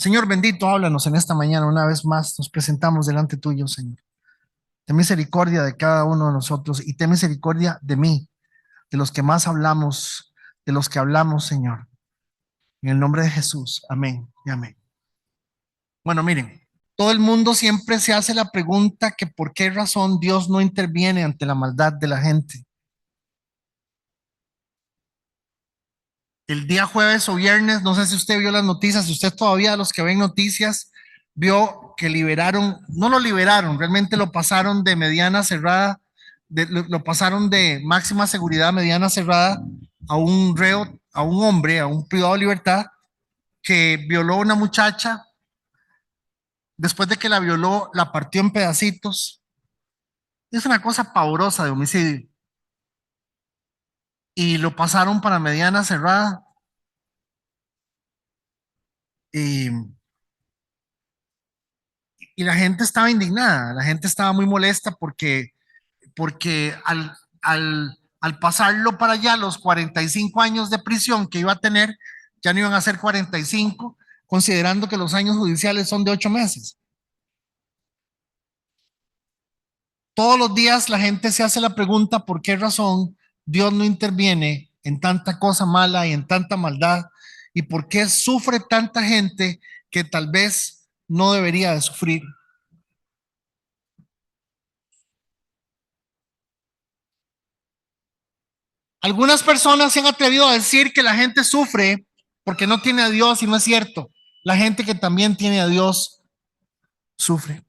Señor bendito, háblanos en esta mañana una vez más. Nos presentamos delante tuyo, Señor. Ten misericordia de cada uno de nosotros y ten misericordia de mí, de los que más hablamos, de los que hablamos, Señor. En el nombre de Jesús. Amén y amén. Bueno, miren, todo el mundo siempre se hace la pregunta que por qué razón Dios no interviene ante la maldad de la gente. El día jueves o viernes, no sé si usted vio las noticias, si usted todavía de los que ven noticias, vio que liberaron, no lo liberaron, realmente lo pasaron de mediana cerrada, lo pasaron de máxima seguridad mediana cerrada a un reo, a un hombre, a un privado de libertad que violó a una muchacha. Después de que la violó, la partió en pedacitos. Es una cosa pavorosa de homicidio. Y lo pasaron para mediana cerrada. Y y la gente estaba indignada, la gente estaba muy molesta porque al pasarlo para allá, los 45 años de prisión que iba a tener, ya no iban a ser 45, considerando que los años judiciales son de 8 meses. Todos los días la gente se hace la pregunta por qué razón Dios no interviene en tanta cosa mala y en tanta maldad y por qué sufre tanta gente que tal vez no debería de sufrir. Algunas personas se han atrevido a decir que la gente sufre porque no tiene a Dios y no es cierto. La gente que también tiene a Dios sufre.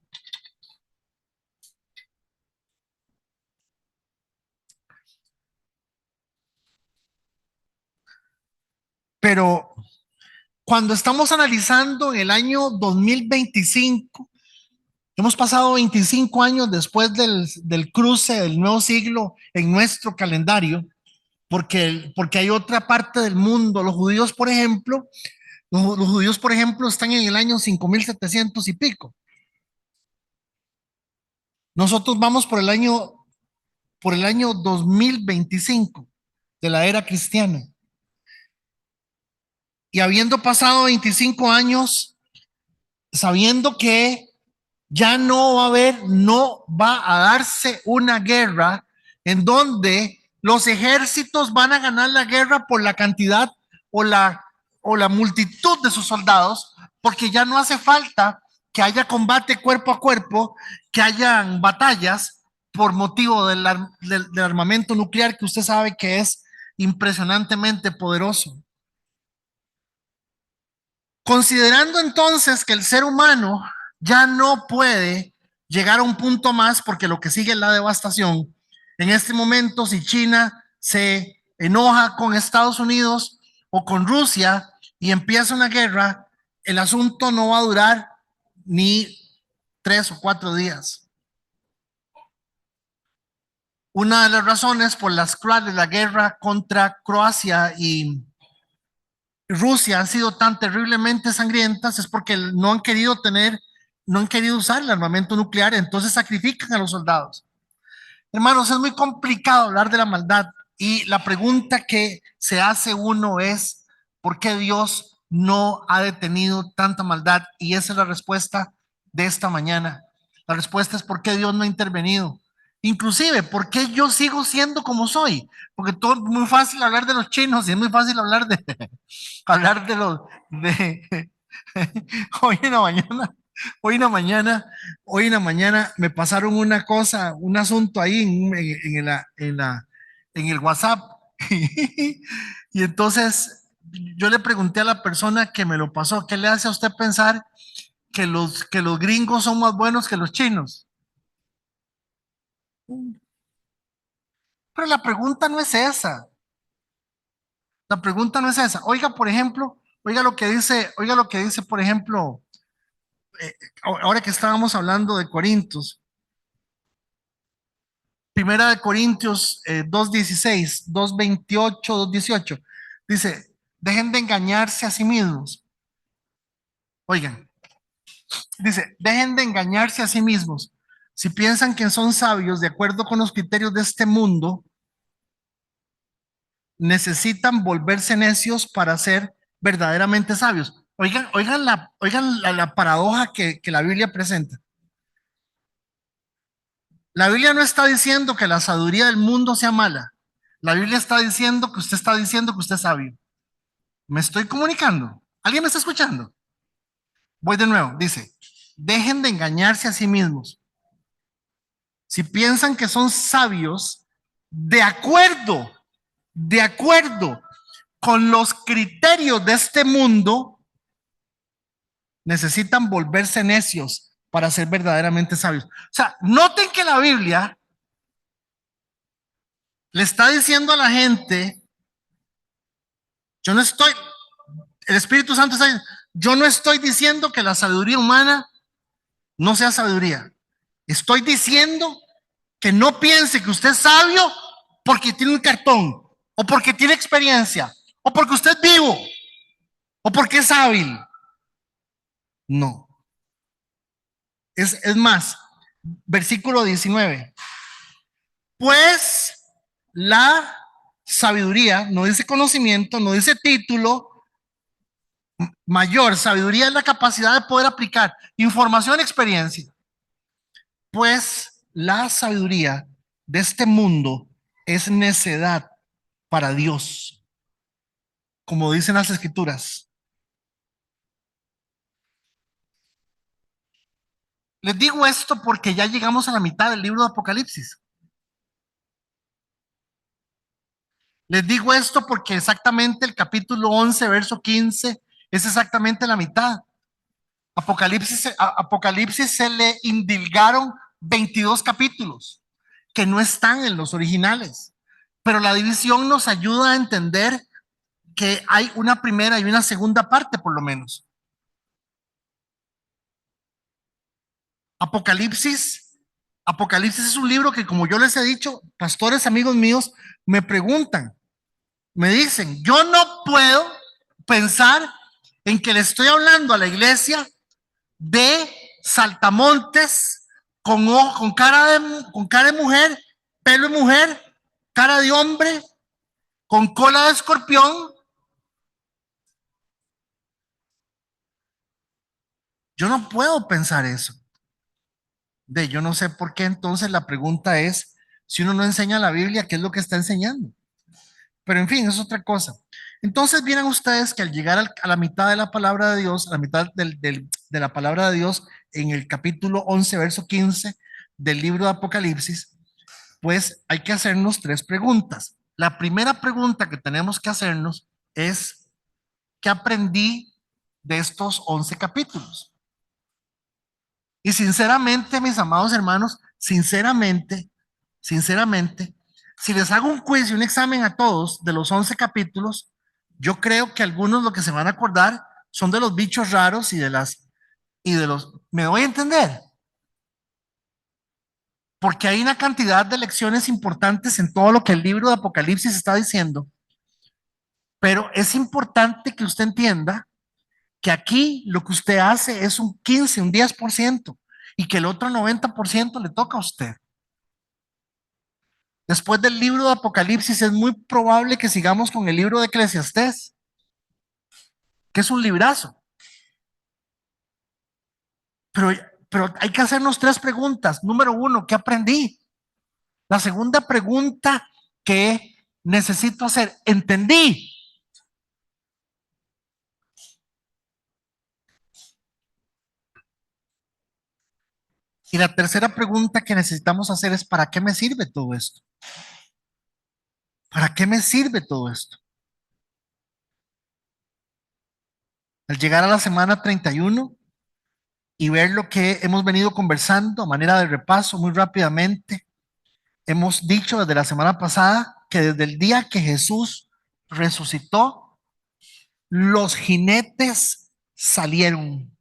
Pero cuando estamos analizando el año 2025, hemos pasado 25 años después del cruce del nuevo siglo en nuestro calendario, porque hay otra parte del mundo. Los judíos, por ejemplo, los judíos, por ejemplo, están en el año 5700 y pico. Nosotros vamos por el año 2025 de la era cristiana. Y habiendo pasado 25 años, sabiendo que ya no va a darse una guerra en donde los ejércitos van a ganar la guerra por la cantidad o la multitud de sus soldados, porque ya no hace falta que haya combate cuerpo a cuerpo, que hayan batallas por motivo del armamento nuclear que usted sabe que es impresionantemente poderoso. Considerando entonces que el ser humano ya no puede llegar a un punto más porque lo que sigue es la devastación, en este momento si China se enoja con Estados Unidos o con Rusia y empieza una guerra, el asunto no va a durar ni 3 o 4 días. Una de las razones por las cuales la guerra contra Croacia y Rusia han sido tan terriblemente sangrientas es porque no han querido usar el armamento nuclear, entonces sacrifican a los soldados. Hermanos, es muy complicado hablar de la maldad y la pregunta que se hace uno es, ¿por qué Dios no ha detenido tanta maldad? Y esa es la respuesta de esta mañana. La respuesta es ¿por qué Dios no ha intervenido? Inclusive, ¿por qué yo sigo siendo como soy? Porque todo es muy fácil hablar de los chinos y es muy fácil hablar de hablar de los de hoy en la mañana, hoy en la mañana, hoy en la mañana me pasaron una cosa, un asunto ahí en el WhatsApp. Y entonces yo le pregunté a la persona que me lo pasó, ¿qué le hace a usted pensar que los gringos son más buenos que los chinos? Pero la pregunta no es esa. La pregunta no es esa. Oiga, por ejemplo, oiga lo que dice, por ejemplo, eh, ahora que estábamos hablando de Corintios, Primera de Corintios 2:16, 2:28, 2:18, dice, dejen de engañarse a sí mismos. Oigan, dice, dejen de engañarse a sí mismos. Si piensan que son sabios de acuerdo con los criterios de este mundo, necesitan volverse necios para ser verdaderamente sabios. la paradoja que la Biblia presenta. La Biblia no está diciendo que la sabiduría del mundo sea mala. La Biblia está diciendo que usted está diciendo que usted es sabio. ¿Me estoy comunicando? ¿Alguien me está escuchando? Voy de nuevo. Dice, dejen de engañarse a sí mismos. Si piensan que son sabios, de acuerdo, de acuerdo con los criterios de este mundo, necesitan volverse necios para ser verdaderamente sabios. O sea, noten que la Biblia le está diciendo a la gente, yo no estoy, el Espíritu Santo está diciendo, yo no estoy diciendo que la sabiduría humana no sea sabiduría. Estoy diciendo que no piense que usted es sabio porque tiene un cartón, o porque tiene experiencia, o porque usted es vivo, o porque es hábil. No. Es más, versículo 19. Pues la sabiduría, no dice conocimiento, no dice título, mayor sabiduría es la capacidad de poder aplicar información, experiencia. Pues la sabiduría de este mundo es necedad para Dios, como dicen las escrituras. Les digo esto porque ya llegamos a la mitad del libro de Apocalipsis. Les digo esto porque exactamente el capítulo 11, verso 15, es exactamente la mitad. Apocalipsis se le indilgaron 22 capítulos que no están en los originales, pero la división nos ayuda a entender que hay una primera y una segunda parte por lo menos. Apocalipsis, Apocalipsis es un libro que, como yo les he dicho, pastores amigos míos me preguntan, me dicen, yo no puedo pensar en que le estoy hablando a la iglesia de saltamontes con cara de mujer, pelo de mujer, cara de hombre, con cola de escorpión. Yo no puedo pensar eso. Yo no sé por qué entonces la pregunta es, si uno no enseña la Biblia, ¿qué es lo que está enseñando? Pero en fin, es otra cosa. Entonces vienen ustedes que al llegar a la mitad de la palabra de Dios, a la mitad de la palabra de Dios, en el capítulo 11, verso 15 del libro de Apocalipsis, pues hay que hacernos tres preguntas. La primera pregunta que tenemos que hacernos es, ¿qué aprendí de estos 11 capítulos? Y sinceramente, mis amados hermanos, sinceramente, si les hago un quiz y un examen a todos de los 11 capítulos, yo creo que algunos lo que se van a acordar son de los bichos raros ¿me doy a entender? Porque hay una cantidad de lecciones importantes en todo lo que el libro de Apocalipsis está diciendo, pero es importante que usted entienda que aquí lo que usted hace es un 15, un 10%, y que el otro 90% le toca a usted. Después del libro de Apocalipsis es muy probable que sigamos con el libro de Eclesiastés, que es un librazo. Pero, pero hay que hacernos tres preguntas. Número uno, ¿qué aprendí? La segunda pregunta que necesito hacer, ¿entendí? Y la tercera pregunta que necesitamos hacer es, ¿para qué me sirve todo esto? ¿Para qué me sirve todo esto? Al llegar a la semana 31 y ver lo que hemos venido conversando a manera de repaso muy rápidamente, hemos dicho desde la semana pasada que desde el día que Jesús resucitó, los jinetes salieron.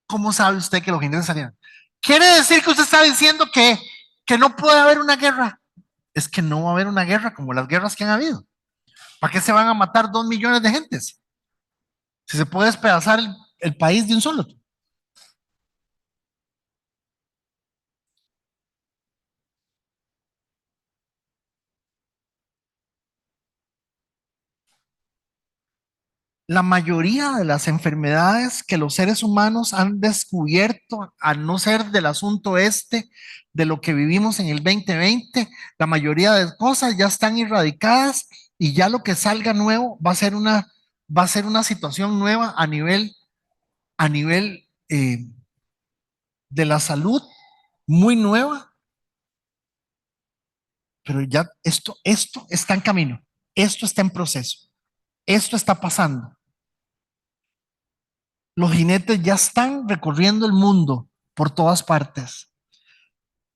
¿Cómo sabe usted que los jinetes salieron? Quiere decir que usted está diciendo que no puede haber una guerra. Es que no va a haber una guerra como las guerras que han habido. ¿Para qué se van a matar 2 millones de gentes? Si se puede despedazar el país de un solo. La mayoría de las enfermedades que los seres humanos han descubierto, a no ser del asunto este, de lo que vivimos en el 2020, la mayoría de cosas ya están erradicadas y ya lo que salga nuevo va a ser una situación nueva a nivel de la salud, muy nueva, pero ya esto está en camino, esto está en proceso, esto está pasando. Los jinetes ya están recorriendo el mundo por todas partes.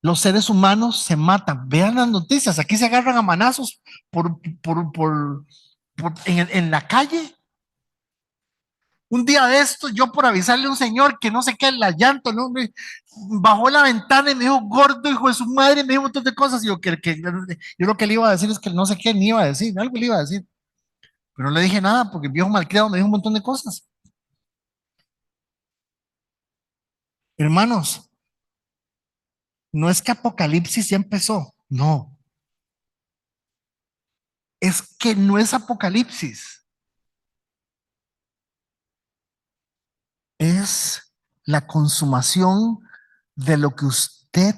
Los seres humanos se matan. Vean las noticias, aquí se agarran a manazos en la calle. Un día de estos, yo por avisarle a un señor que no sé qué, la llanta, ¿no? Bajó la ventana y me dijo, gordo, hijo de su madre, me dijo un montón de cosas. Y yo lo que le iba a decir es que no sé qué, ni iba a decir, algo le iba a decir. Pero no le dije nada porque el viejo malcriado me dijo un montón de cosas. Hermanos, no es que Apocalipsis ya empezó, no, es que no es Apocalipsis, es la consumación de lo que usted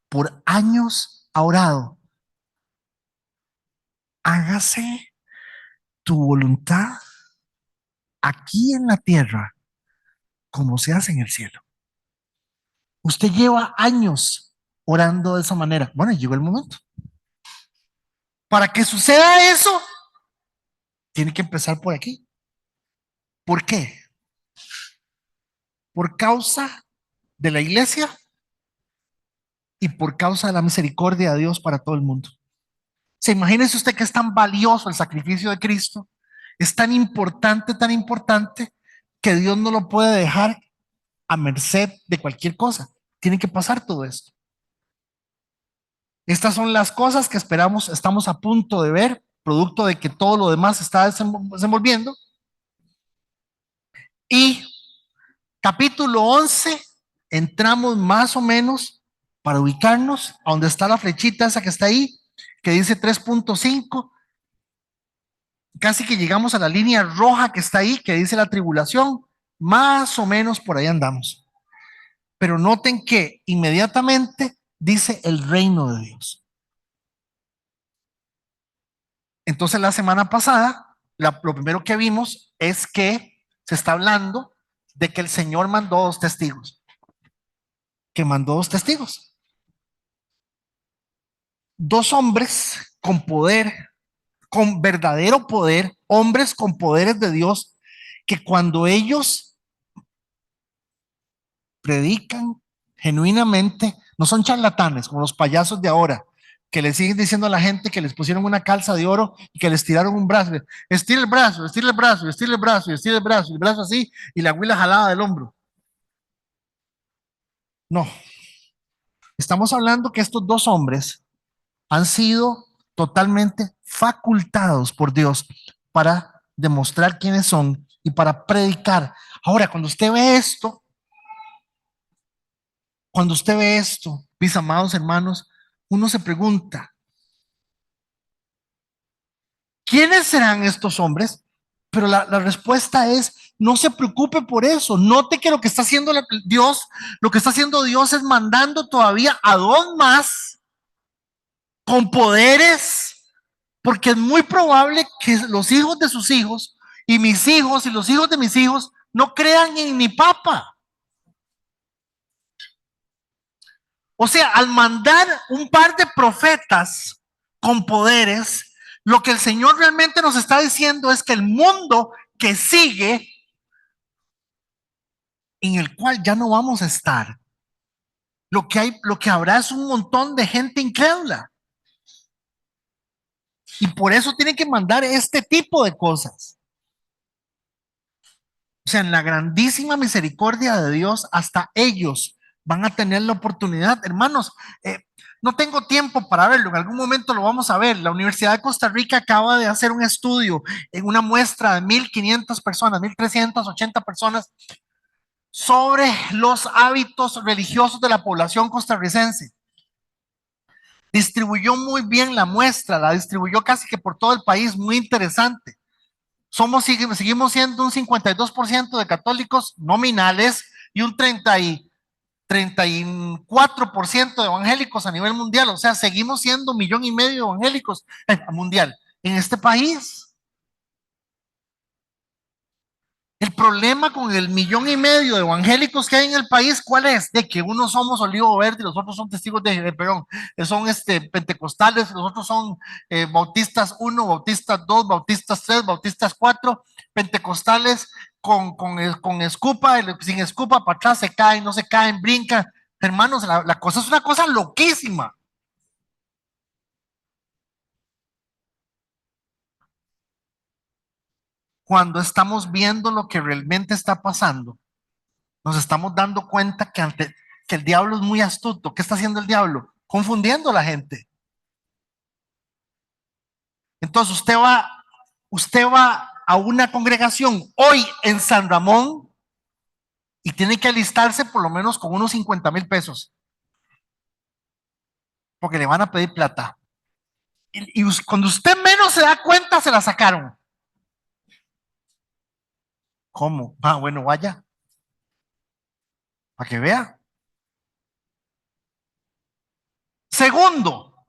por años ha orado. Hágase tu voluntad aquí en la tierra como se hace en el cielo. Usted lleva años orando de esa manera. Bueno, llegó el momento. Para que suceda eso, tiene que empezar por aquí. ¿Por qué? Por causa de la iglesia y por causa de la misericordia de Dios para todo el mundo. Se imagínese usted que es tan valioso el sacrificio de Cristo, es tan importante, que Dios no lo puede dejar a merced de cualquier cosa. Tiene que pasar todo esto. Estas son las cosas que esperamos, estamos a punto de ver, producto de que todo lo demás está desenvolviendo. Y capítulo 11, entramos más o menos para ubicarnos a donde está la flechita esa que está ahí, que dice 3.5. Casi que llegamos a la línea roja que está ahí, que dice la tribulación, más o menos por ahí andamos. Pero noten que inmediatamente dice el reino de Dios. Entonces la semana pasada, lo primero que vimos es que se está hablando de que el Señor mandó dos testigos, que mandó dos testigos, dos hombres con poder, con verdadero poder, hombres con poderes de Dios, que cuando ellos predican genuinamente, no son charlatanes como los payasos de ahora, que le siguen diciendo a la gente que les pusieron una calza de oro y que les tiraron un brazo. Estira el brazo, estira el brazo, estira el brazo, estira y el brazo así, y la huila jalada del hombro. No, estamos hablando que estos dos hombres han sido totalmente facultados por Dios para demostrar quiénes son y para predicar. Ahora, cuando usted ve esto, mis amados hermanos, uno se pregunta, ¿quiénes serán estos hombres? Pero la respuesta es, no se preocupe por eso. Note que lo que está haciendo Dios, lo que está haciendo Dios es mandando todavía a dos más con poderes, porque es muy probable que los hijos de sus hijos y mis hijos y los hijos de mis hijos no crean en mi papa. O sea, al mandar un par de profetas con poderes, lo que el Señor realmente nos está diciendo es que el mundo que sigue, en el cual ya no vamos a estar, lo que habrá es un montón de gente incrédula. Y por eso tiene que mandar este tipo de cosas. O sea, en la grandísima misericordia de Dios, hasta ellos van a tener la oportunidad. Hermanos, no tengo tiempo para verlo, en algún momento lo vamos a ver. La Universidad de Costa Rica acaba de hacer un estudio en una muestra de 1,500 personas, 1,380 personas, sobre los hábitos religiosos de la población costarricense. Distribuyó muy bien la muestra, la distribuyó casi que por todo el país, muy interesante. seguimos siendo un 52% de católicos nominales y un 34% de evangélicos a nivel mundial. O sea, seguimos siendo 1,5 millones de evangélicos mundial en este país. El problema con el 1,5 millones de evangélicos que hay en el país, ¿cuál es? De que unos somos olivo verde y los otros son testigos perdón, son pentecostales, los otros son bautistas 1, bautistas 2, bautistas 3, bautistas 4, pentecostales con escupa, sin escupa, para atrás se caen, no se caen, brincan. Hermanos, la cosa es una cosa loquísima. Cuando estamos viendo lo que realmente está pasando, nos estamos dando cuenta que el diablo es muy astuto. ¿Qué está haciendo el diablo? Confundiendo a la gente. Entonces usted va a una congregación hoy en San Ramón y tiene que alistarse por lo menos con unos 50,000 pesos, porque le van a pedir plata. Y cuando usted menos se da cuenta, se la sacaron. ¿Cómo? Ah, bueno, vaya, para que vea. Segundo,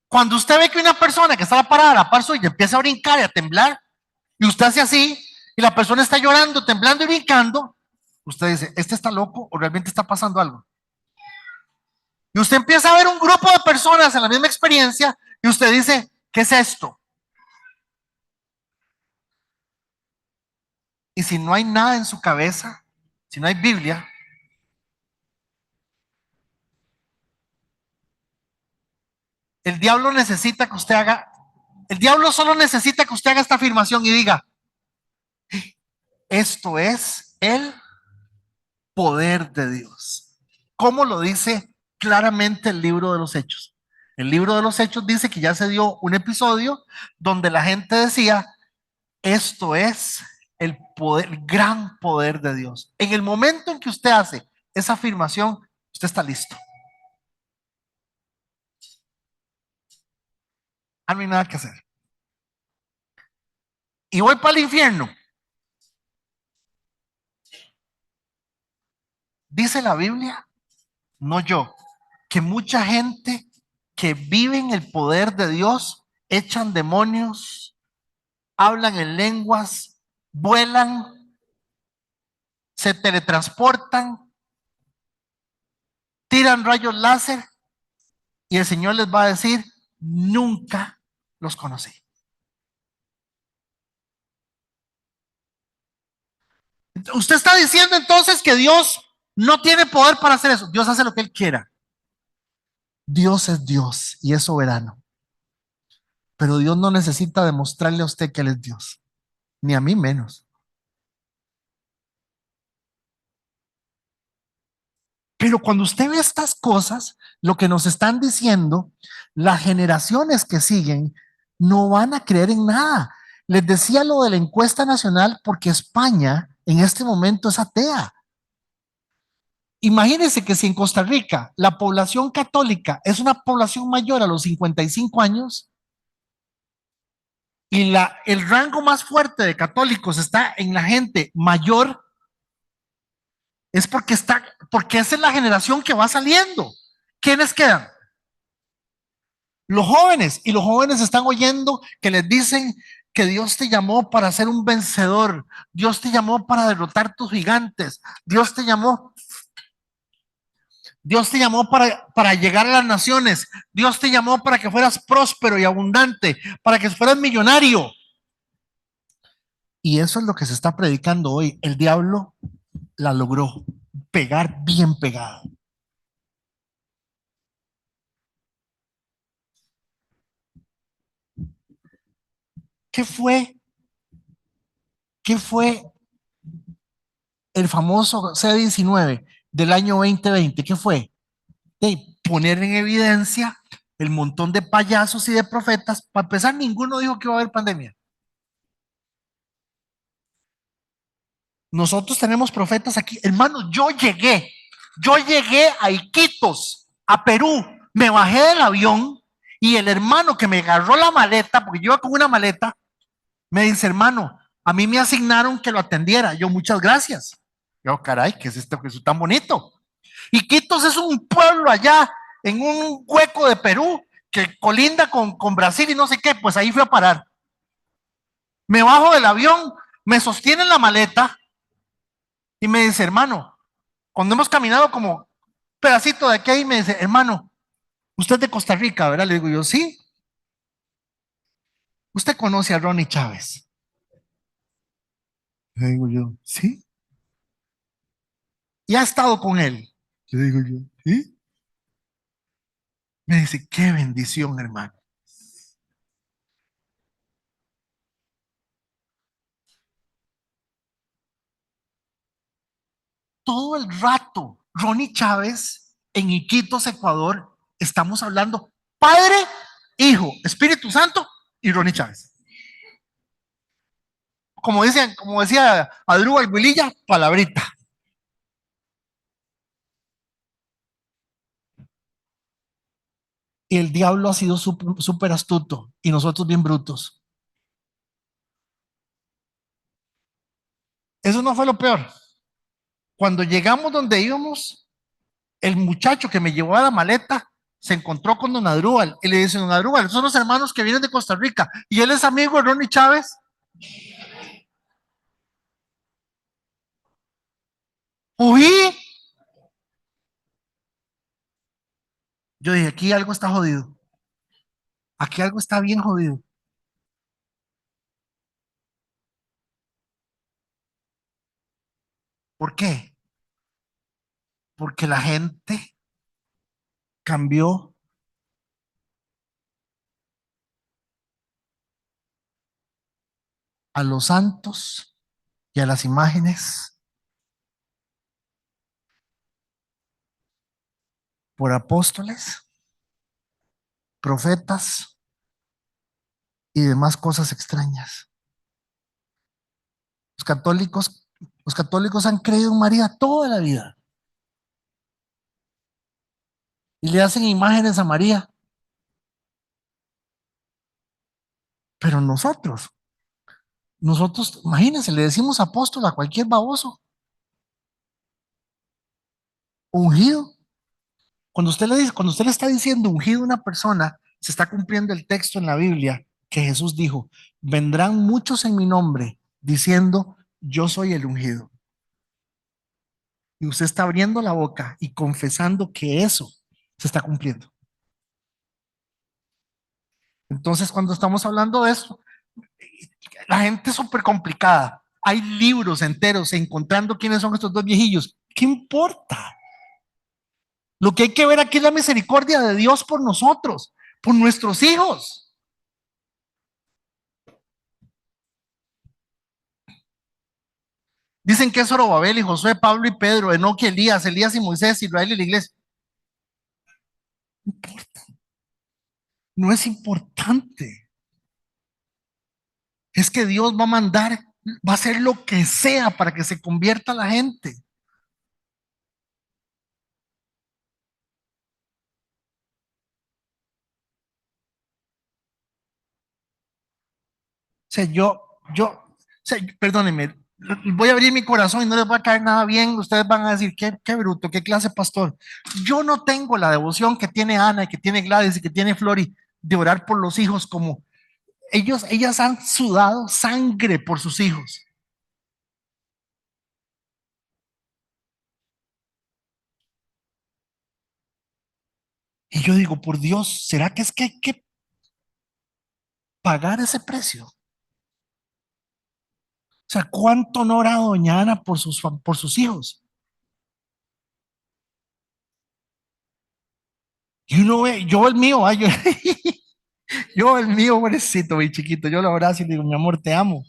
cuando usted ve que una persona que está parada a la par suya empieza a brincar y a temblar, y usted hace así, y la persona está llorando, temblando y brincando, usted dice, ¿este está loco o realmente está pasando algo? Y usted empieza a ver un grupo de personas en la misma experiencia y usted dice, ¿qué es esto? Y si no hay nada en su cabeza, si no hay Biblia, el diablo necesita que usted haga, el diablo solo necesita que usted haga esta afirmación y diga, esto es el poder de Dios. ¿Cómo lo dice claramente el libro de los Hechos? El libro de los Hechos dice que ya se dio un episodio donde la gente decía, esto es el poder, el gran poder de Dios. En el momento en que usted hace esa afirmación, usted está listo. No hay nada que hacer. Y voy para el infierno. Dice la Biblia, no yo, que mucha gente que vive en el poder de Dios echan demonios, hablan en lenguas, vuelan, se teletransportan, tiran rayos láser y el Señor les va a decir, nunca los conocí. Usted está diciendo entonces que Dios no tiene poder para hacer eso. Dios hace lo que Él quiera. Dios es Dios y es soberano. Pero Dios no necesita demostrarle a usted que Él es Dios, ni a mí menos. Pero cuando usted ve estas cosas, lo que nos están diciendo, las generaciones que siguen no van a creer en nada. Les decía lo de la encuesta nacional porque España en este momento es atea. Imagínense que si en Costa Rica la población católica es una población mayor a los 55 años y el rango más fuerte de católicos está en la gente mayor, es porque esa es la generación que va saliendo. ¿Quiénes quedan? Los jóvenes, y los jóvenes están oyendo que les dicen que Dios te llamó para ser un vencedor, Dios te llamó para derrotar tus gigantes, Dios te llamó para llegar a las naciones, Dios te llamó para que fueras próspero y abundante, para que fueras millonario. Y eso es lo que se está predicando hoy. El diablo la logró pegar bien pegado. ¿Qué fue? ¿Qué fue el famoso C-19 del año 2020? ¿Qué fue? De poner en evidencia el montón de payasos y de profetas. Para empezar, ninguno dijo que iba a haber pandemia. Nosotros tenemos profetas aquí. Hermano, yo llegué a Iquitos, a Perú, me bajé del avión Y el hermano que me agarró la maleta, porque yo iba con una maleta, me dice, hermano, a mí me asignaron que lo atendiera. Yo, muchas gracias. Yo, caray, ¿qué es esto que es tan bonito? Iquitos es un pueblo allá en un hueco de Perú que colinda con Brasil y no sé qué, pues ahí fui a parar. Me bajo del avión, me sostienen la maleta y me dice, hermano, cuando hemos caminado como un pedacito de aquí, me dice, hermano, usted es de Costa Rica, ¿verdad? Le digo yo, sí. ¿Usted conoce a Ronnie Chávez? Le digo yo, sí. ¿Y ha estado con él? Le digo yo, sí. Me dice, qué bendición, hermano. Todo el rato, Ronnie Chávez en Iquitos, Ecuador, estamos hablando Padre, Hijo, Espíritu Santo y Ronnie Chávez. Como decía Adrúbal Huililla, palabrita. Y el diablo ha sido súper astuto y nosotros bien brutos. Eso no fue lo peor. Cuando llegamos donde íbamos, el muchacho que me llevó a la maleta se encontró con don Adrúbal y le dice, don Adrúbal, son los hermanos que vienen de Costa Rica y él es amigo de Ronnie Chávez. Uy, yo dije, aquí algo está jodido, aquí algo está bien jodido. ¿Por qué? Porque la gente cambió a los santos y a las imágenes por apóstoles, profetas y demás cosas extrañas. Los católicos, los católicos han creído en María toda la vida y le hacen imágenes a María, pero nosotros, imagínense, le decimos apóstol a cualquier baboso, ungido. Cuando usted le está diciendo ungido a una persona, se está cumpliendo el texto en la Biblia que Jesús dijo, vendrán muchos en mi nombre diciendo, yo soy el ungido. Y usted está abriendo la boca y confesando que eso se está cumpliendo. Entonces, cuando estamos hablando de eso, la gente es súper complicada. Hay libros enteros encontrando quiénes son estos dos viejillos. ¿Qué importa? Lo que hay que ver aquí es la misericordia de Dios por nosotros, por nuestros hijos. Dicen que es Zorobabel y Josué, Pablo y Pedro, Enoque, Elías y Moisés, Israel y la iglesia. No importa, no es importante. Es que Dios va a mandar, va a hacer lo que sea para que se convierta la gente. O sea, perdónenme, voy a abrir mi corazón y no les va a caer nada bien. Ustedes van a decir, qué bruto, qué clase de pastor. Yo no tengo la devoción que tiene Ana, y que tiene Gladys y que tiene Flori de orar por los hijos como ellas han sudado sangre por sus hijos. Y yo digo, por Dios, ¿será que es que hay que pagar ese precio? O sea, ¿cuánto no ora doña Ana por sus hijos? Y uno ve, yo el mío, ay, yo el mío, pobrecito, mi chiquito, yo lo abrazo y le digo, mi amor, te amo.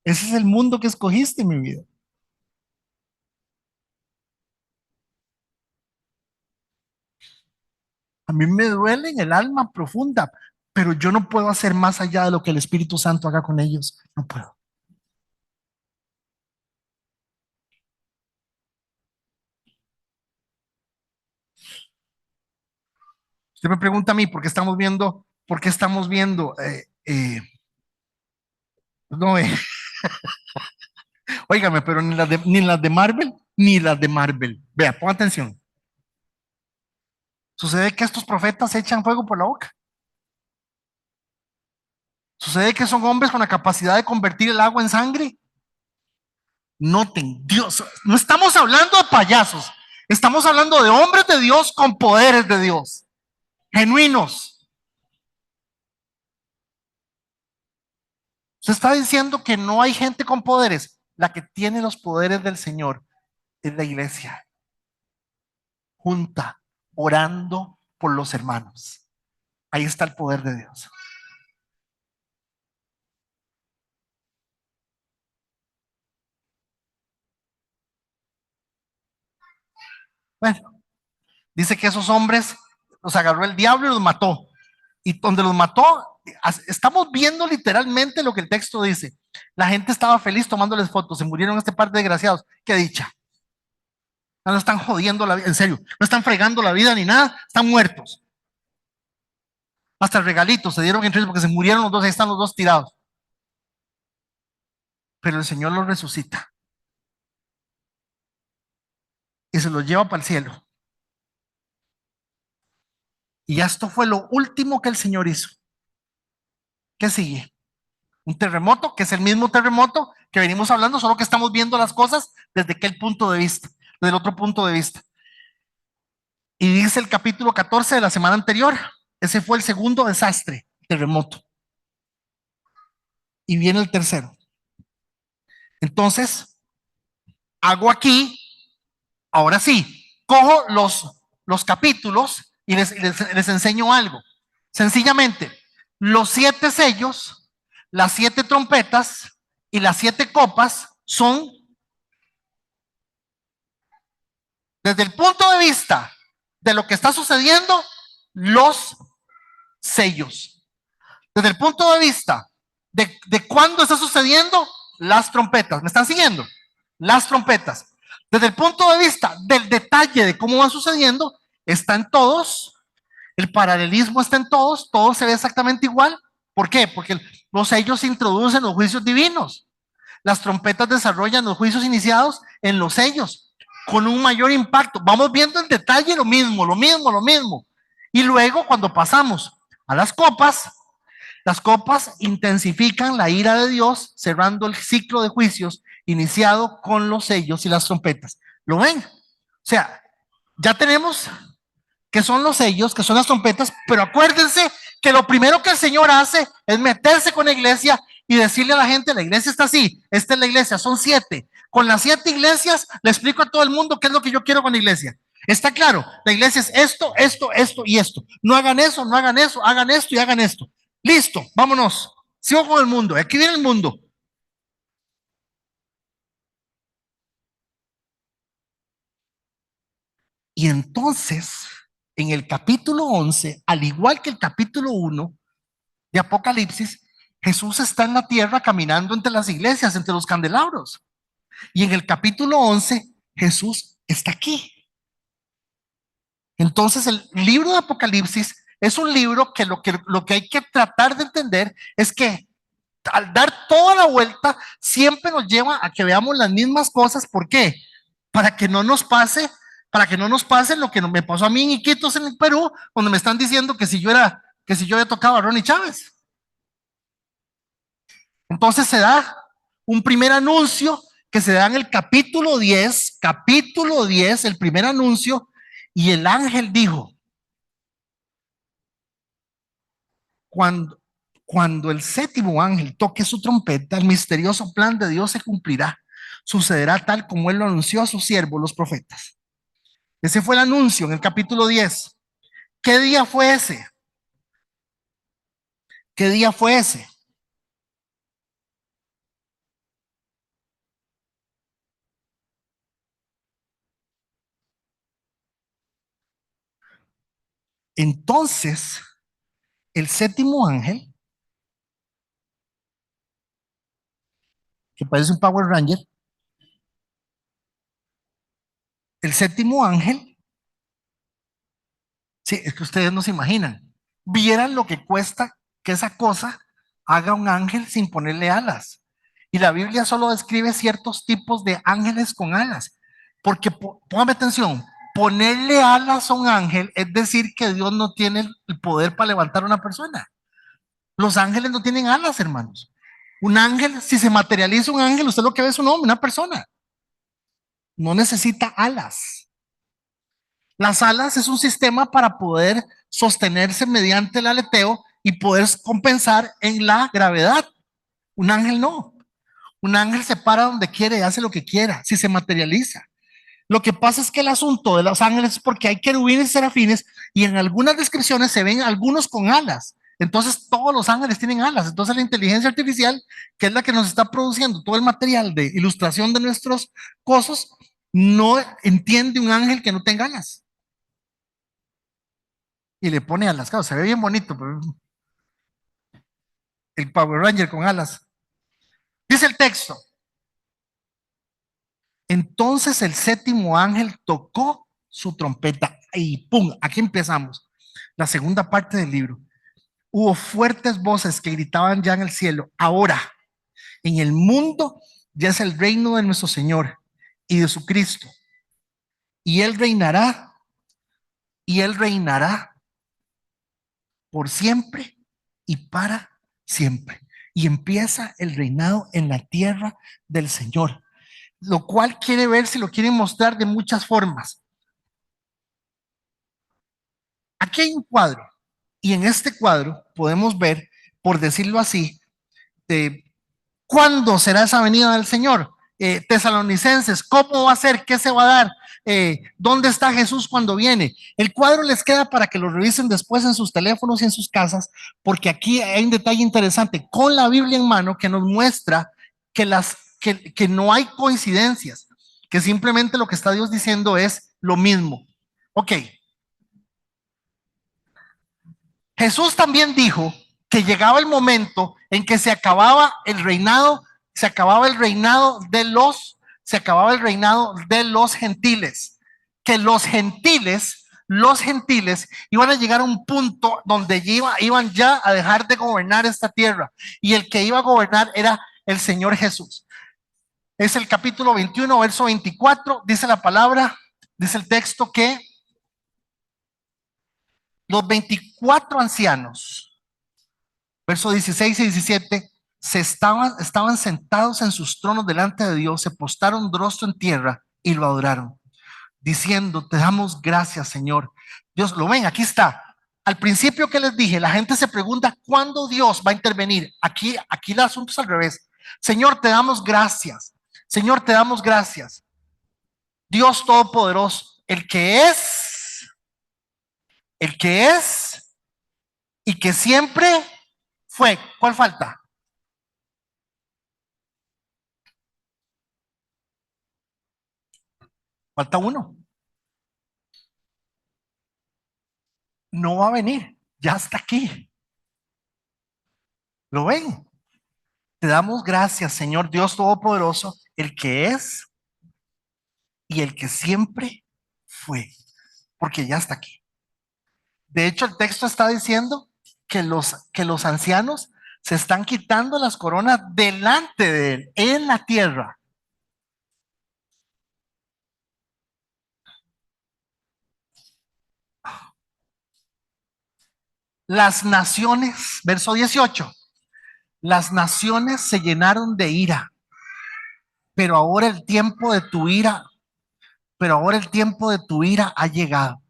Ese es el mundo que escogiste, mi vida. A mí me duele en el alma profunda, pero yo no puedo hacer más allá de lo que el Espíritu Santo haga con ellos. No puedo. Usted me pregunta a mí por qué estamos viendo, no, óigame, pero ni las de Marvel, ni las de Marvel. Vea, ponga atención. Sucede que estos profetas echan fuego por la boca. Sucede que son hombres con la capacidad de convertir el agua en sangre. Noten, Dios, no estamos hablando de payasos, estamos hablando de hombres de Dios con poderes de Dios, genuinos. Se está diciendo que no hay gente con poderes. La que tiene los poderes del Señor es la iglesia, junta, orando por los hermanos. Ahí está el poder de Dios. Bueno, dice que esos hombres los agarró el diablo y los mató. Y donde los mató, estamos viendo literalmente lo que el texto dice. La gente estaba feliz tomándoles fotos, se murieron este par de desgraciados. Qué dicha. No están jodiendo la vida, en serio, no están fregando la vida ni nada, están muertos. Hasta el regalito se dieron entre ellos porque se murieron los dos, ahí están los dos tirados. Pero el Señor los resucita y se los lleva para el cielo. Y esto fue lo último que el Señor hizo. ¿Qué sigue? Un terremoto, que es el mismo terremoto que venimos hablando, solo que estamos viendo las cosas desde aquel punto de vista, desde el otro punto de vista. Y dice el capítulo 14 de la semana anterior, ese fue el segundo desastre, terremoto. Y viene el tercero. Entonces, hago aquí, ahora sí, cojo los capítulos y les enseño algo. Sencillamente, los 7 sellos, las 7 trompetas y las 7 copas son, desde el punto de vista de lo que está sucediendo, los sellos. Desde el punto de vista de cuándo está sucediendo, las trompetas. ¿Me están siguiendo? Las trompetas. Desde el punto de vista del detalle de cómo van sucediendo, está en todos, el paralelismo está en todos, todo se ve exactamente igual. ¿Por qué? Porque los sellos introducen los juicios divinos. Las trompetas desarrollan los juicios iniciados en los sellos, con un mayor impacto. Vamos viendo en detalle lo mismo, lo mismo, lo mismo. Y luego cuando pasamos a las copas intensifican la ira de Dios, cerrando el ciclo de juicios iniciado con los sellos y las trompetas. ¿Lo ven? O sea, ya tenemos que son los sellos, que son las trompetas, pero acuérdense que lo primero que el Señor hace es meterse con la iglesia y decirle a la gente, la iglesia está así, esta es la iglesia, son 7. Con las 7 iglesias le explico a todo el mundo qué es lo que yo quiero con la iglesia. Está claro, la iglesia es esto, esto, esto y esto. No hagan eso, no hagan eso, hagan esto y hagan esto. Listo, vámonos. Sigo con el mundo, aquí viene el mundo. Y entonces, en el capítulo 11, al igual que el capítulo 1 de Apocalipsis, Jesús está en la tierra caminando entre las iglesias, entre los candelabros. Y en el capítulo 11, Jesús está aquí. Entonces, el libro de Apocalipsis es un libro que lo que hay que tratar de entender es que al dar toda la vuelta, siempre nos lleva a que veamos las mismas cosas. ¿Por qué? Para que no nos pase, para que no nos pase lo que me pasó a mí en Iquitos, en el Perú, cuando me están diciendo que si yo había tocado a Ronnie Chávez. Entonces se da un primer anuncio que se da en el capítulo 10, el primer anuncio, y el ángel dijo, cuando, cuando el séptimo ángel toque su trompeta, el misterioso plan de Dios se cumplirá. Sucederá tal como él lo anunció a sus siervos, los profetas. Ese fue el anuncio en el capítulo 10. ¿Qué día fue ese? ¿Qué día fue ese? Entonces, el séptimo ángel, que parece un Power Ranger, el séptimo ángel Sí, es que ustedes no se imaginan. Vieran lo que cuesta que esa cosa haga un ángel sin ponerle alas. Y la Biblia solo describe ciertos tipos de ángeles con alas. Porque, póngame atención, ponerle alas a un ángel es decir que Dios no tiene el poder para levantar a una persona. Los ángeles no tienen alas, hermanos. Un ángel, si se materializa un ángel, usted lo que ve es un hombre, una persona. No necesita alas. Las alas es un sistema para poder sostenerse mediante el aleteo y poder compensar en la gravedad. Un ángel no. Un ángel se para donde quiere y hace lo que quiera, si se materializa. Lo que pasa es que el asunto de los ángeles es porque hay querubines y serafines y en algunas descripciones se ven algunos con alas. Entonces todos los ángeles tienen alas. Entonces la inteligencia artificial, que es la que nos está produciendo todo el material de ilustración de nuestros cosas, no entiende un ángel que no tenga alas. Y le pone alas. Claro, se ve bien bonito, pero el Power Ranger con alas. Dice el texto. Entonces el séptimo ángel tocó su trompeta y ¡pum! Aquí empezamos. La segunda parte del libro. Hubo fuertes voces que gritaban ya en el cielo. Ahora, en el mundo ya es el reino de nuestro Señor y de su Cristo. Y y Él reinará por siempre y para siempre. Y empieza el reinado en la tierra del Señor, lo cual quiere ver si lo quieren mostrar de muchas formas. Aquí hay un cuadro y en este cuadro podemos ver, por decirlo así, de cuándo será esa venida del Señor. Tesalonicenses, ¿cómo va a ser? ¿Qué se va a dar? ¿Dónde está Jesús cuando viene? El cuadro les queda para que lo revisen después en sus teléfonos y en sus casas, porque aquí hay un detalle interesante con la Biblia en mano que nos muestra que no hay coincidencias, que simplemente lo que está Dios diciendo es lo mismo. Ok, Jesús también dijo que llegaba el momento en que se acababa el reinado de los gentiles, que los gentiles iban a llegar a un punto donde iban ya a dejar de gobernar esta tierra y el que iba a gobernar era el Señor Jesús. Es el capítulo 21, verso 24, dice la palabra, dice el texto que los 24 ancianos, verso 16 y 17, estaban sentados en sus tronos delante de Dios, se postraron rostro en tierra y lo adoraron, diciendo, te damos gracias, Señor. Dios, lo ven, aquí está. Al principio que les dije, la gente se pregunta cuándo Dios va a intervenir. Aquí el asunto es al revés. Señor, te damos gracias. Señor, te damos gracias. Dios Todopoderoso, el que es y que siempre fue. ¿Cuál falta? Falta uno. No va a venir, ya está aquí. ¿Lo ven? Te damos gracias, Señor Dios Todopoderoso, el que es y el que siempre fue, porque ya está aquí. De hecho, el texto está diciendo que los ancianos se están quitando las coronas delante de él, en la tierra. Las naciones, verso 18, las naciones se llenaron de ira, pero ahora el tiempo de tu ira, pero ahora el tiempo de tu ira ha llegado.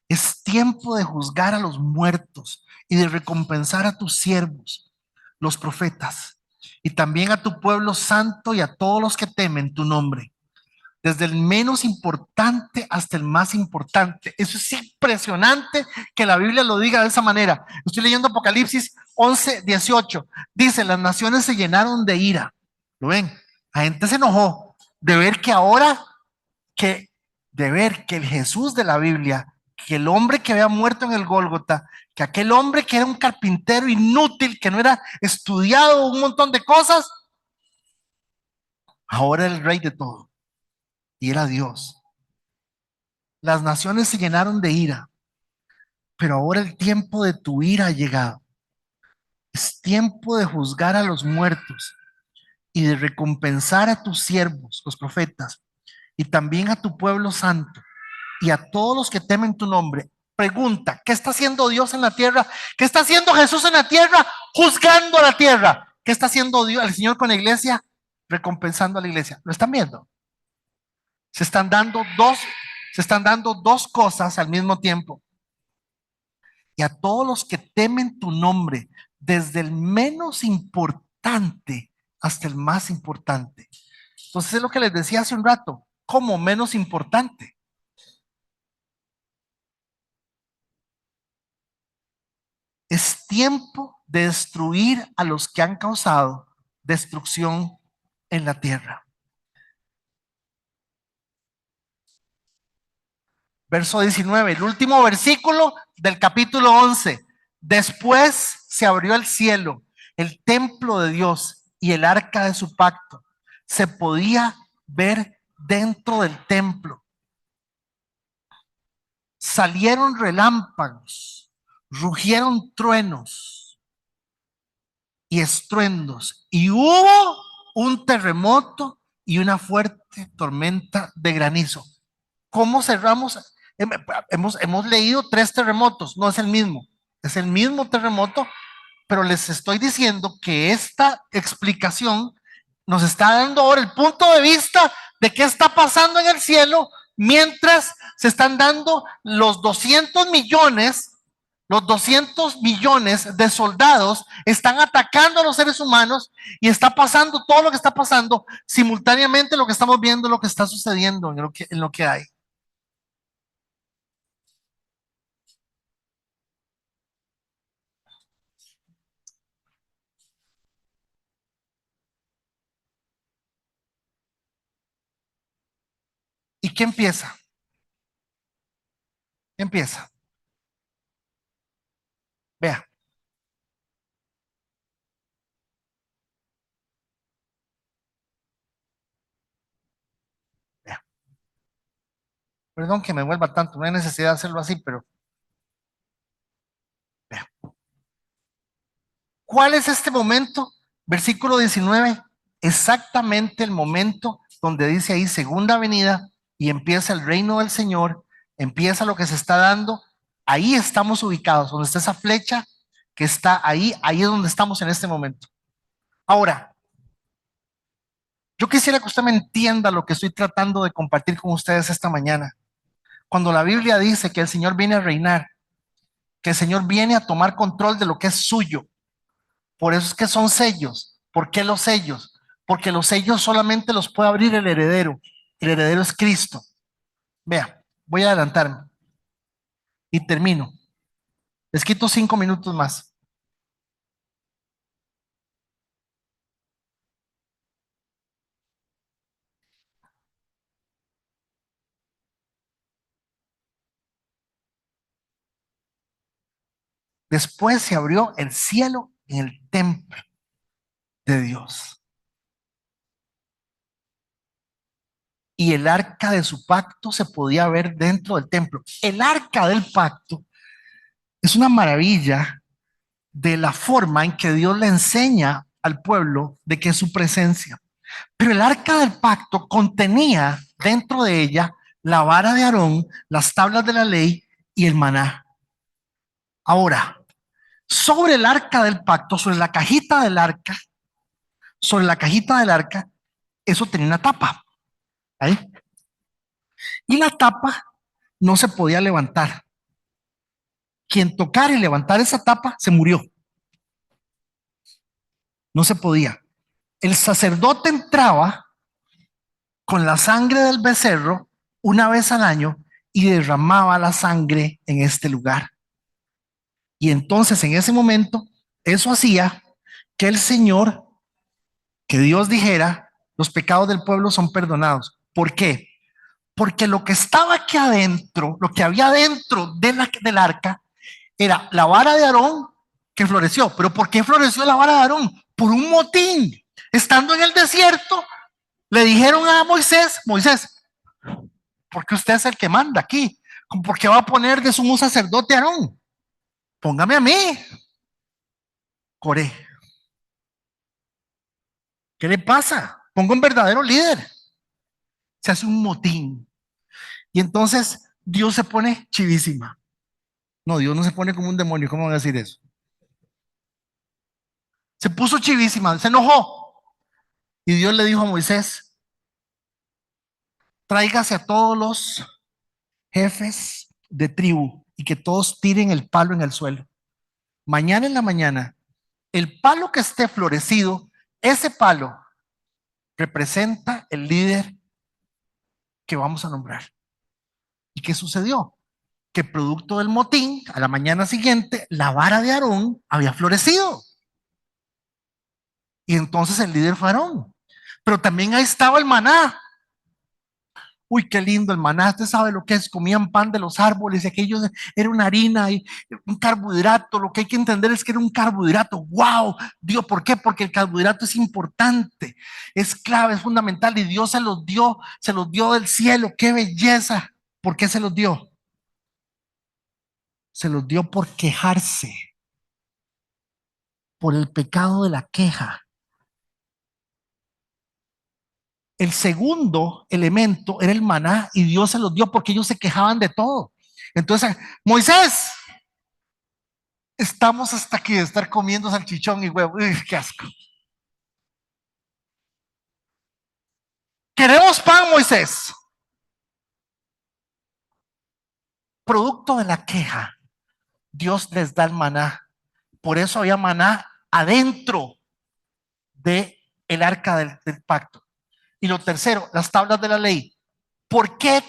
Es tiempo de juzgar a los muertos y de recompensar a tus siervos, los profetas, y también a tu pueblo santo y a todos los que temen tu nombre, desde el menos importante hasta el más importante. Eso es impresionante que la Biblia lo diga de esa manera. Estoy leyendo Apocalipsis 11:18. Dice, las naciones se llenaron de ira. ¿Lo ven? La gente se enojó de ver que ahora que de ver que el Jesús de la Biblia, que el hombre que había muerto en el Gólgota, que aquel hombre que era un carpintero inútil, que no era estudiado un montón de cosas, ahora era el rey de todo y era Dios. Las naciones se llenaron de ira, pero ahora el tiempo de tu ira ha llegado. Es tiempo de juzgar a los muertos y de recompensar a tus siervos, los profetas, y también a tu pueblo santo y a todos los que temen tu nombre. Pregunta, ¿qué está haciendo Dios en la tierra? ¿Qué está haciendo Jesús en la tierra? Juzgando a la tierra. ¿Qué está haciendo Dios, el Señor con la iglesia? Recompensando a la iglesia. ¿Lo están viendo? Se están dando dos, se están dando dos cosas al mismo tiempo. Y a todos los que temen tu nombre, desde el menos importante hasta el más importante. Entonces es lo que les decía hace un rato, como menos importante. Es tiempo de destruir a los que han causado destrucción en la tierra. Verso 19, el último versículo del capítulo 11. Después se abrió el cielo, el templo de Dios y el arca de su pacto. Se podía ver dentro del templo. Salieron relámpagos, rugieron truenos y estruendos, y hubo un terremoto y una fuerte tormenta de granizo. ¿Cómo cerramos? Hemos leído tres terremotos, no es el mismo, es el mismo terremoto, pero les estoy diciendo que esta explicación nos está dando ahora el punto de vista de qué está pasando en el cielo mientras se están dando los 200 millones. Los 200 millones de soldados están atacando a los seres humanos y está pasando todo lo que está pasando simultáneamente. Lo que estamos viendo, lo que está sucediendo en lo que hay. ¿Y qué empieza? ¿Qué empieza? Vea, vea. Perdón que me vuelva tanto, no hay necesidad de hacerlo así, pero vea. ¿Cuál es este momento? Versículo 19, exactamente el momento donde dice ahí segunda venida y empieza el reino del Señor, empieza lo que se está dando. Ahí estamos ubicados, donde está esa flecha que está ahí, ahí es donde estamos en este momento. Ahora, yo quisiera que usted me entienda lo que estoy tratando de compartir con ustedes esta mañana. Cuando la Biblia dice que el Señor viene a reinar, que el Señor viene a tomar control de lo que es suyo. Por eso es que son sellos. ¿Por qué los sellos? Porque los sellos solamente los puede abrir el heredero. El heredero es Cristo. Vea, voy a adelantarme y termino. Les quito 5 minutos más. Después se abrió el cielo en el templo de Dios. Y el arca de su pacto se podía ver dentro del templo. El arca del pacto es una maravilla de la forma en que Dios le enseña al pueblo de que es su presencia. Pero el arca del pacto contenía dentro de ella la vara de Aarón, las tablas de la ley y el maná. Ahora, sobre el arca del pacto, sobre la cajita del arca, sobre la cajita del arca, eso tenía una tapa. ¿Ahí? Y la tapa no se podía levantar. Quien tocara y levantar esa tapa se murió. No se podía. El sacerdote entraba con la sangre del becerro una vez al año y derramaba la sangre en este lugar. Y entonces en ese momento, eso hacía que el Señor, que Dios dijera, los pecados del pueblo son perdonados. ¿Por qué? Porque lo que estaba aquí adentro, lo que había dentro del arca, era la vara de Aarón que floreció. ¿Pero por qué floreció la vara de Aarón? Por un motín. Estando en el desierto, le dijeron a Moisés, Moisés, porque usted es el que manda aquí, ¿por qué va a poner de sumo sacerdote a Aarón? Póngame a mí, Coré. ¿Qué le pasa? Ponga un verdadero líder. Se hace un motín. Y entonces Dios se pone chivísima. No, Dios no se pone como un demonio. ¿Cómo van a decir eso? Se puso chivísima, se enojó. Y Dios le dijo a Moisés, tráigase a todos los jefes de tribu y que todos tiren el palo en el suelo. Mañana en la mañana, el palo que esté florecido, ese palo representa el líder que vamos a nombrar. ¿Y qué sucedió? Que producto del motín, a la mañana siguiente, la vara de Aarón había florecido. Y entonces el líder fue Aarón. Pero también ahí estaba el maná. Uy, qué lindo el maná. Usted sabe lo que es. Comían pan de los árboles y aquello era una harina y un carbohidrato. Lo que hay que entender es que era un carbohidrato. ¡Wow! Dios, ¿por qué? Porque el carbohidrato es importante, es clave, es fundamental. Y Dios se los dio del cielo. ¡Qué belleza! ¿Por qué se los dio? Se los dio por quejarse, por el pecado de la queja. El segundo elemento era el maná y Dios se los dio porque ellos se quejaban de todo. Entonces, Moisés, estamos hasta aquí de estar comiendo salchichón y huevo. Uy, qué asco. Queremos pan, Moisés. Producto de la queja, Dios les da el maná. Por eso había maná adentro de el arca del pacto. Y lo tercero, las tablas de la ley. ¿Por qué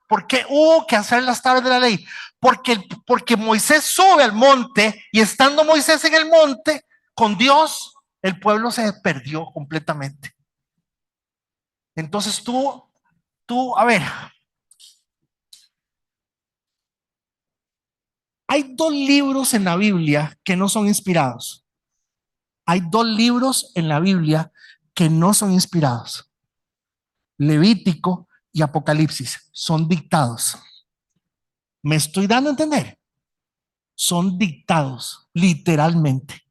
por qué hubo que hacer las tablas de la ley? Porque Moisés sube al monte y estando Moisés en el monte con Dios, el pueblo se perdió completamente. Entonces a ver, hay dos libros en la Biblia que no son inspirados. Hay dos libros en la Biblia que no son inspirados. Levítico y Apocalipsis son dictados. ¿Me estoy dando a entender? Son dictados, literalmente.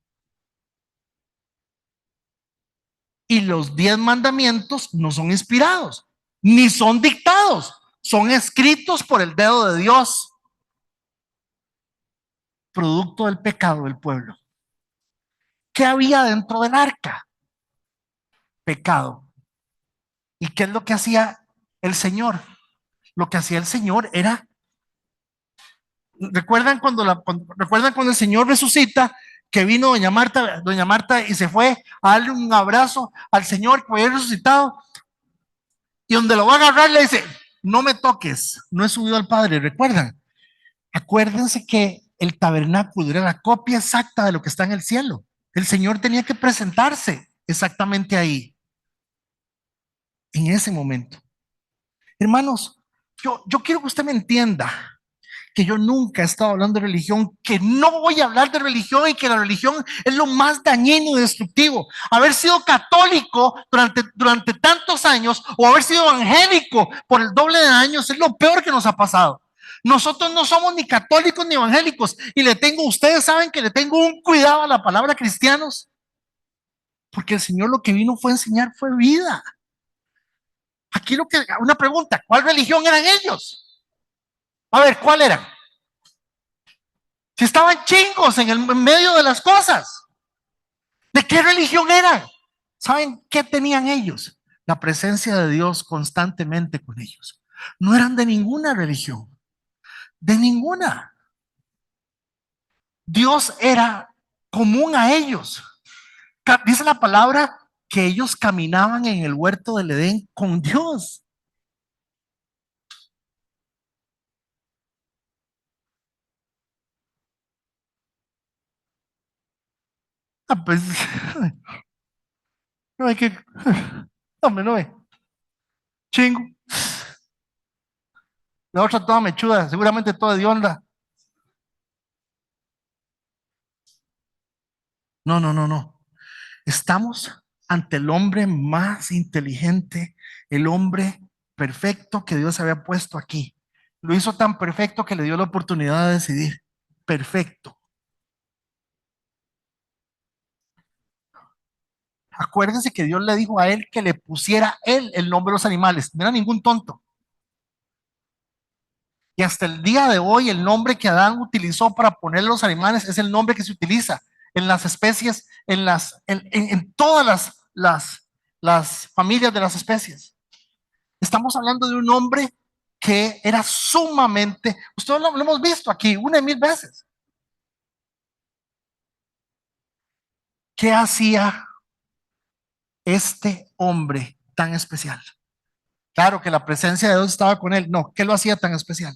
Y los 10 mandamientos no son inspirados, ni son dictados, son escritos por el dedo de Dios, producto del pecado del pueblo. ¿Qué había dentro del arca? Pecado. ¿Y qué es lo que hacía el Señor? Lo que hacía el Señor era, ¿recuerdan cuando el Señor resucita? Que vino doña Marta y se fue a darle un abrazo al Señor que había resucitado. Y donde lo va a agarrar le dice, no me toques, no he subido al Padre, ¿recuerdan? Acuérdense que el tabernáculo era la copia exacta de lo que está en el cielo. El Señor tenía que presentarse exactamente ahí, en ese momento. Hermanos, yo quiero que usted me entienda que yo nunca he estado hablando de religión, que no voy a hablar de religión y que la religión es lo más dañino y destructivo. Haber sido católico durante tantos años o haber sido evangélico por el doble de años es lo peor que nos ha pasado. Nosotros no somos ni católicos ni evangélicos y ustedes saben que le tengo un cuidado a la palabra cristianos, porque el Señor lo que vino fue a enseñar, fue vida. Aquí una pregunta, ¿cuál religión eran ellos? A ver, ¿cuál eran? Si estaban chingos en medio de las cosas. ¿De qué religión eran? ¿Saben qué tenían ellos? La presencia de Dios constantemente con ellos. No eran de ninguna religión, de ninguna. Dios era común a ellos. Dice la palabra que ellos caminaban en el huerto del Edén con Dios. Pues, no hay que, no ve, chingo. La otra toda mechuda, seguramente toda de onda. No, no, no, no. Estamos ante el hombre más inteligente, el hombre perfecto que Dios había puesto aquí. Lo hizo tan perfecto que le dio la oportunidad de decidir. perfecto. Acuérdense que Dios le dijo a él que le pusiera él el nombre de los animales. No era ningún tonto. Y hasta el día de hoy el nombre que Adán utilizó para poner los animales es el nombre que se utiliza en las especies, en todas las familias de las especies. Estamos hablando de un hombre que era sumamente, ustedes lo hemos visto aquí una y mil veces. ¿Qué hacía este hombre tan especial? Claro que la presencia de Dios estaba con él. No, ¿qué lo hacía tan especial?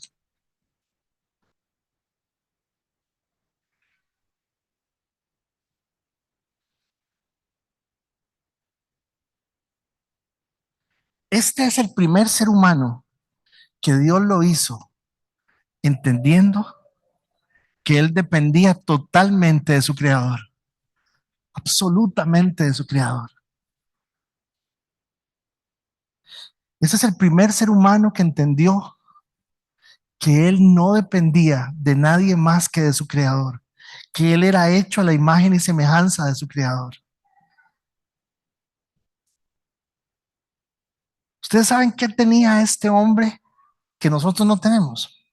Este es el primer ser humano que Dios lo hizo entendiendo que él dependía totalmente de su creador, absolutamente de su creador. Ese es el primer ser humano que entendió que él no dependía de nadie más que de su creador, que él era hecho a la imagen y semejanza de su creador. ¿Ustedes saben qué tenía este hombre que nosotros no tenemos?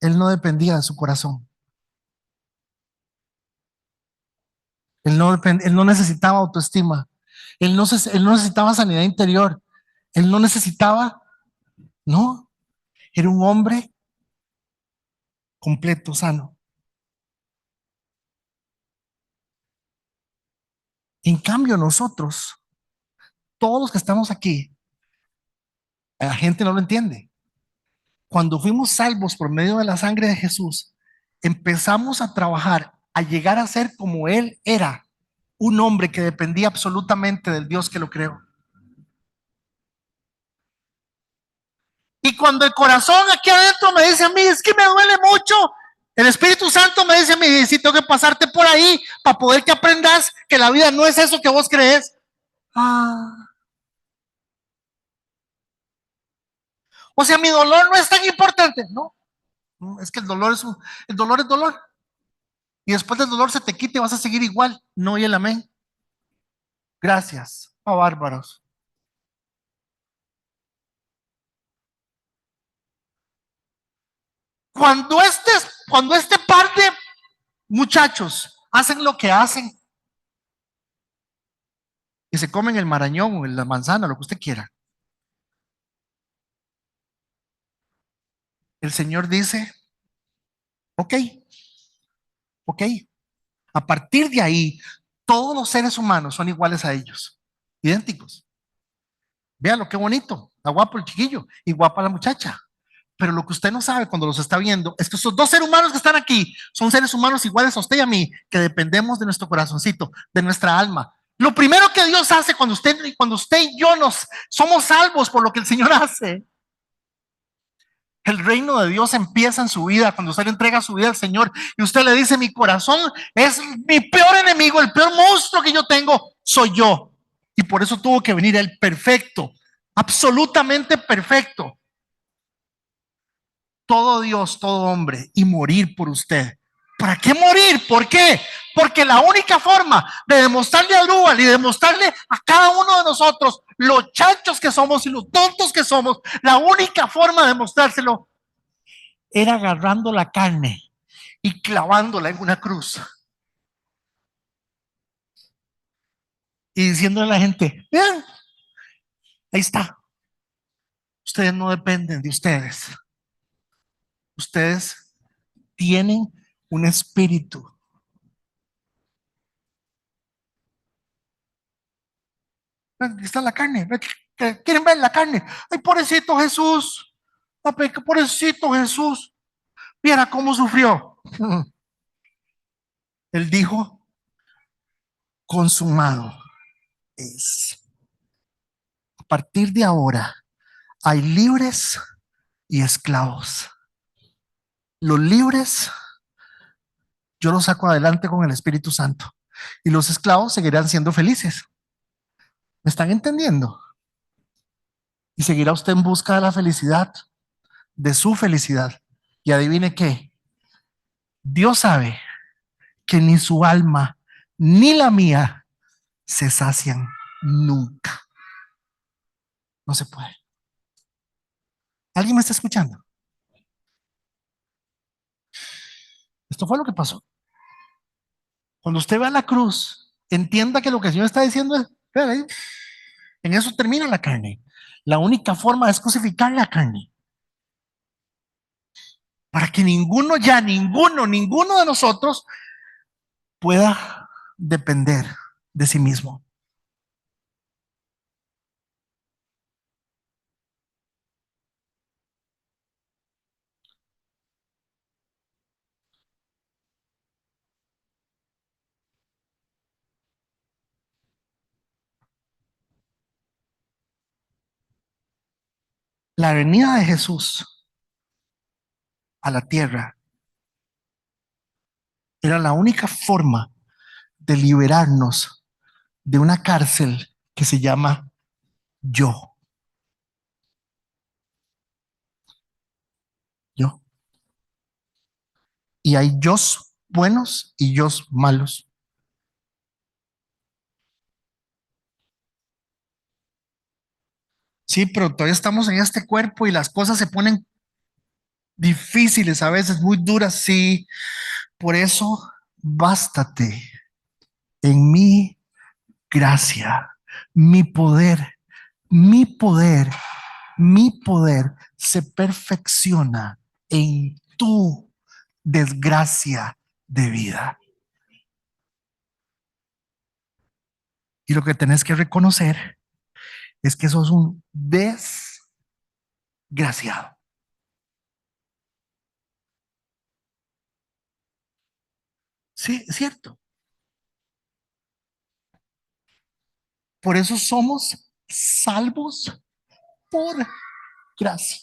Él no dependía de su corazón. Él no necesitaba autoestima. Él no necesitaba sanidad interior. Él no necesitaba, no. Era un hombre completo, sano. En cambio, nosotros, todos los que estamos aquí, la gente no lo entiende. Cuando fuimos salvos por medio de la sangre de Jesús, empezamos a trabajar, a llegar a ser como Él era, un hombre que dependía absolutamente del Dios que lo creó. Y cuando el corazón aquí adentro me dice a mí, es que me duele mucho, el Espíritu Santo me dice a mí, si tengo que pasarte por ahí para poder que aprendas que la vida no es eso que vos crees. Ah. O sea, mi dolor no es tan importante. No, es que el dolor es dolor. Y después del dolor se te quita y vas a seguir igual. No y el amén. Gracias. Oh, bárbaros. Cuando este par de muchachos hacen lo que hacen y se comen el marañón o la manzana, lo que usted quiera, el Señor dice, ok, ok, a partir de ahí, todos los seres humanos son iguales a ellos, idénticos. Véalo, qué bonito, está guapo el chiquillo y guapa la muchacha. Pero lo que usted no sabe cuando los está viendo es que esos dos seres humanos que están aquí son seres humanos iguales a usted y a mí, que dependemos de nuestro corazoncito, de nuestra alma. Lo primero que Dios hace cuando usted y yo nos somos salvos por lo que el Señor hace, el reino de Dios empieza en su vida cuando usted le entrega su vida al Señor y usted le dice, mi corazón es mi peor enemigo, el peor monstruo que yo tengo soy yo. Y por eso tuvo que venir el perfecto, absolutamente perfecto, todo Dios, todo hombre, y morir por usted. ¿Para qué morir? ¿Por qué? Porque la única forma de demostrarle a Lúbal y demostrarle a cada uno de nosotros los chanchos que somos y los tontos que somos, la única forma de demostrárselo era agarrando la carne y clavándola en una cruz y diciéndole a la gente, vean, ahí está, ustedes no dependen de ustedes, ustedes tienen un espíritu. Aquí está la carne, quieren ver la carne. Ay, pobrecito Jesús, papi, pobrecito Jesús, viera cómo sufrió. Él dijo, consumado es. A partir de ahora hay libres y esclavos. Los libres yo los saco adelante con el Espíritu Santo. y los esclavos seguirán siendo felices. ¿Me están entendiendo? Y seguirá usted en busca de la felicidad, de su felicidad. Y adivine qué, Dios sabe que ni su alma ni la mía se sacian nunca. No se puede. ¿Alguien me está escuchando? Esto fue lo que pasó. Cuando usted va a la cruz, entienda que lo que el Señor está diciendo es, "Espera, en eso termina la carne. La única forma es crucificar la carne. Para que ninguno de nosotros pueda depender de sí mismo. La venida de Jesús a la tierra era la única forma de liberarnos de una cárcel que se llama yo. Yo. Y hay yos buenos y yos malos. Sí, pero todavía estamos en este cuerpo y las cosas se ponen difíciles a veces, muy duras. Sí, por eso bástate en mi gracia, mi poder, mi poder, mi poder se perfecciona en tu desgracia de vida. Y lo que tenés que reconocer es que sos un desgraciado. Sí, es cierto. Por eso somos salvos por gracia.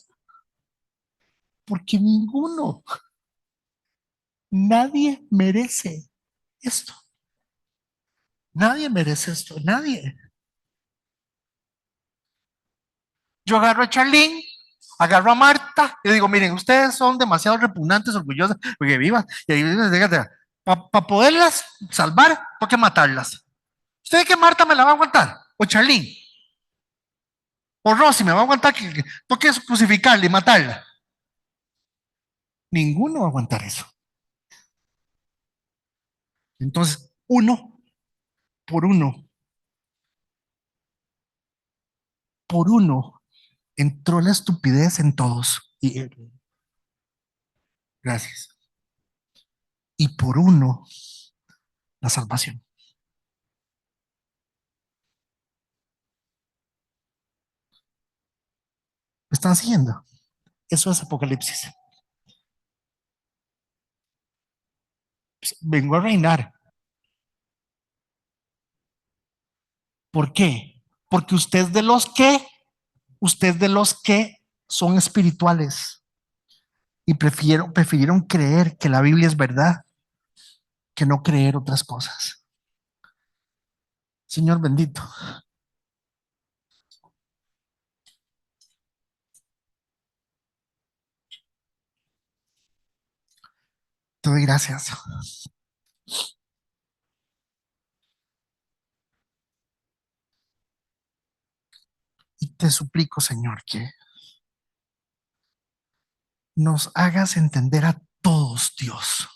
Porque nadie merece esto. Nadie merece esto, nadie. Yo agarro a Charlene, agarro a Marta y digo, miren, ustedes son demasiado repugnantes, orgullosas, porque vivas, y ahí para poderlas salvar, tengo que matarlas. ¿Usted cree que Marta me la va a aguantar? ¿O Charlene? ¿O Rosy me va a aguantar que tengo que crucificarla y matarla? Ninguno va a aguantar eso. Entonces, uno por uno, por uno, entró la estupidez en todos. Y gracias. Y por uno, la salvación. ¿Me están siguiendo? Eso es Apocalipsis. Pues, vengo a reinar. ¿Por qué? Porque usted es de los que son espirituales y prefirieron creer que la Biblia es verdad que no creer otras cosas. Señor bendito, te doy gracias y te suplico, Señor, que nos hagas entender a todos, Dios,